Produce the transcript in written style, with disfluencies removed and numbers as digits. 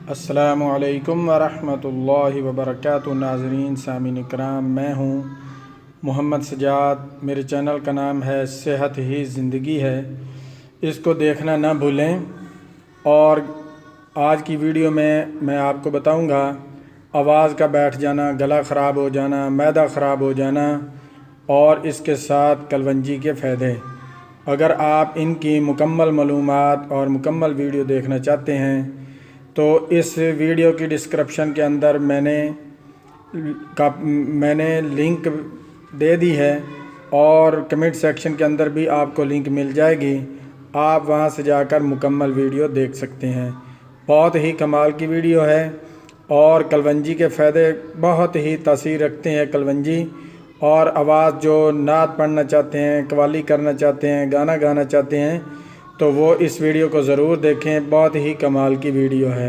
अस्सलामु अलैकुम वरहमतुल्लाहि वबरकातुहू। नाज़रीन सामीन इकराम, मैं हूँ मोहम्मद सजाद। मेरे चैनल का नाम है सेहत ही ज़िंदगी है, इसको देखना ना भूलें। और आज की वीडियो में मैं आपको बताऊंगा आवाज़ का बैठ जाना, गला ख़राब हो जाना, मैदा ख़राब हो जाना और इसके साथ कलवंजी के फ़ायदे। अगर आप इनकी मुकम्मल मालूमात और मुकम्मल वीडियो देखना चाहते हैं तो इस वीडियो की डिस्क्रिप्शन के अंदर मैंने लिंक दे दी है और कमेंट सेक्शन के अंदर भी आपको लिंक मिल जाएगी। आप वहां से जाकर मुकम्मल वीडियो देख सकते हैं। बहुत ही कमाल की वीडियो है और कलवंजी के फ़ायदे बहुत ही तासीर रखते हैं कलवंजी। और आवाज़ जो नात पढ़ना चाहते हैं, कव्वाली करना चाहते हैं, गाना गाना चाहते हैं तो वो इस वीडियो को ज़रूर देखें। बहुत ही कमाल की वीडियो है।